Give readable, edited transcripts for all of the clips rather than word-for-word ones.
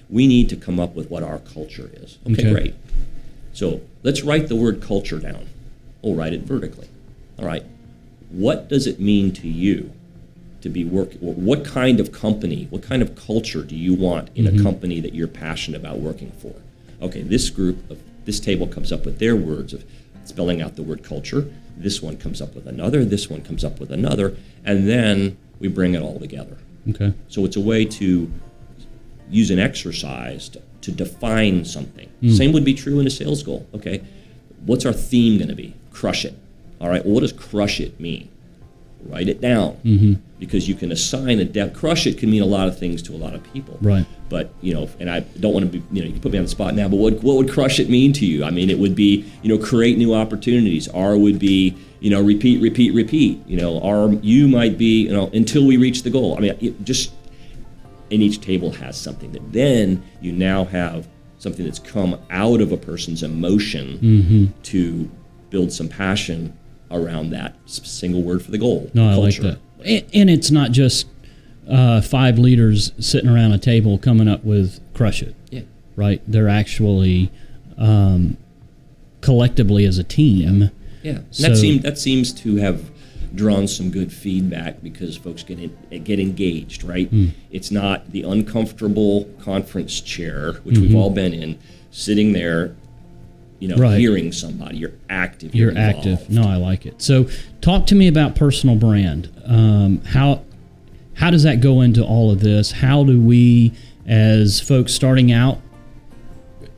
we need to come up with what our culture is. Okay, great. So let's write the word culture down. We'll write it vertically. All right. What does it mean to you to be what kind of company, what kind of culture do you want in a company that you're passionate about working for? Okay, this table comes up with their words of spelling out the word culture. This one comes up with another, this one comes up with another, and then we bring it all together. Okay. So it's a way to use an exercise to define something. Same would be true in a sales goal. Okay, what's our theme going to be? Crush it. All right, well, what does crush it mean? Write it down, because you can assign a depth. Crush it can mean a lot of things to a lot of people. Right. But, and I don't want to be, you can put me on the spot now, but what would crush it mean to you? I mean, it would be, create new opportunities. R would be, repeat, repeat, repeat. R, U might be, until we reach the goal. I mean, and each table has something that then you now have something that's come out of a person's emotion to build some passion around that single word for the goal. No, culture. I like that. And it's not just 5 leaders sitting around a table coming up with crush it. Yeah. Right? They're actually collectively as a team. Yeah. And that seems to have drawn some good feedback because folks get engaged, right? It's not the uncomfortable conference chair, which we've all been in, sitting there right. hearing somebody. You're active. You're active. No, I like it. So talk to me about personal brand. How does that go into all of this? How do we, as folks starting out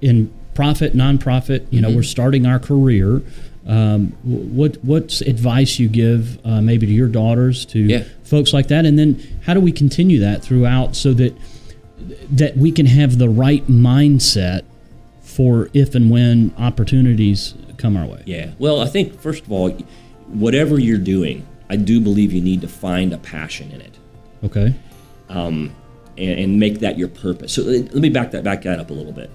in profit, nonprofit, we're starting our career, what's advice you give maybe to your daughters, to folks like that? And then how do we continue that throughout so that we can have the right mindset for if and when opportunities come our way? Yeah. Well, I think, first of all, whatever you're doing, I do believe you need to find a passion in it. Okay. And make that your purpose. So let me back that up a little bit.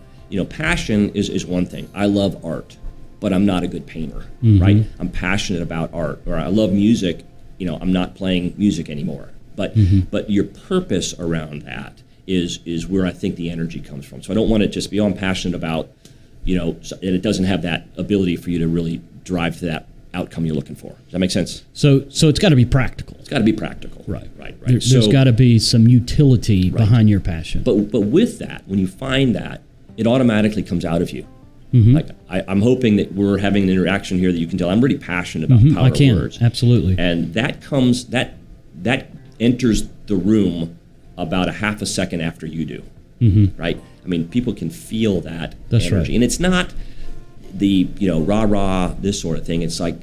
Passion is one thing. I love art, but I'm not a good painter, right? I'm passionate about art. Or I love music, I'm not playing music anymore. But your purpose around that is where I think the energy comes from. So I don't want it just be, I'm passionate about, and it doesn't have that ability for you to really drive to that outcome you're looking for. Does that make sense? So it's got to be practical. It's got to be practical. Right. There's got to be some utility behind your passion. But with that, when you find that, it automatically comes out of you. Like I'm hoping that we're having an interaction here that you can tell I'm really passionate about power of words. Absolutely. And that enters the room about a half a second after you do. Right? I mean, people can feel that energy. Right. And it's not the, rah-rah, this sort of thing. It's like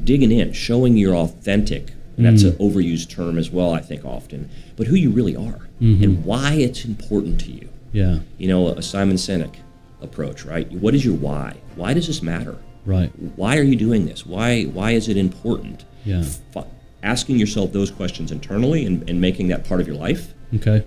digging in, showing you're authentic. And that's an overused term as well, I think, often. But who you really are and why it's important to you. Yeah. A Simon Sinek approach, right? What is your why? Why does this matter? Right. Why are you doing this? Why is it important? Yeah. Asking yourself those questions internally and making that part of your life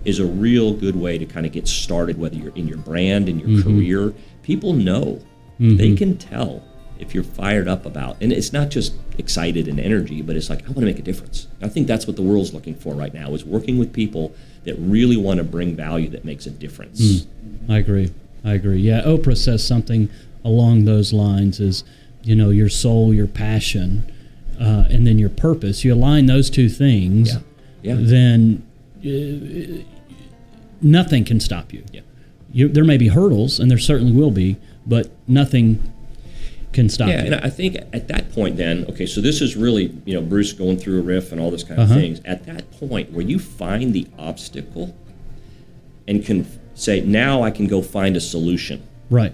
is a real good way to kind of get started, whether you're in your brand, in your career. People know. They can tell if you're fired up about, and it's not just excited and energy, but it's like, I want to make a difference. I think that's what the world's looking for right now, is working with people that really want to bring value that makes a difference. I agree. Yeah, Oprah says something along those lines is, your soul, your passion, and then your purpose. You align those two things, then nothing can stop you. Yeah. There may be hurdles, and there certainly will be, but nothing can stop you. And I think at that point then, okay, so this is really, Bruce going through a riff and all this kind of things. At that point where you find the obstacle and can say, now I can go find a solution. Right.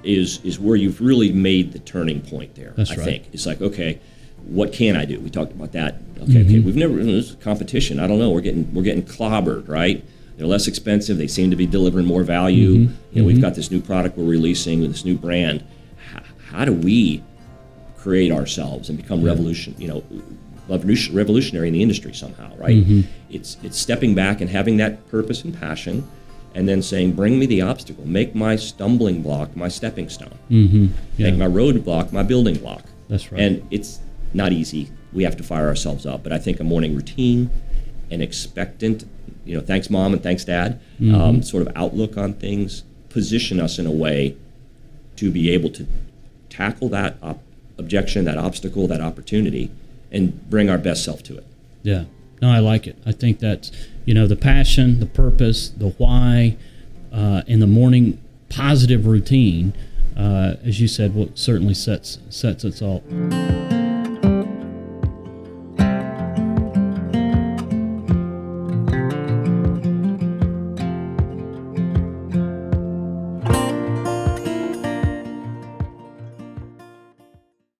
Is where you've really made the turning point there. That's I right. think. It's like, okay, what can I do? We talked about that. Okay, we've never, this is competition. I don't know. We're getting clobbered, right? They're less expensive. They seem to be delivering more value. We've got this new product we're releasing with this new brand. How do we create ourselves and become revolutionary in the industry somehow, right? It's stepping back and having that purpose and passion, and then saying, bring me the obstacle. Make my stumbling block my stepping stone. Make my roadblock my building block. That's right. And it's not easy. We have to fire ourselves up. But I think a morning routine, an expectant thanks mom and thanks dad, sort of outlook on things, position us in a way to be able to tackle that objection, that obstacle, that opportunity, and bring our best self to it. Yeah. No, I like it. I think that's, the passion, the purpose, the why, in the morning positive routine, as you said, what certainly sets us all.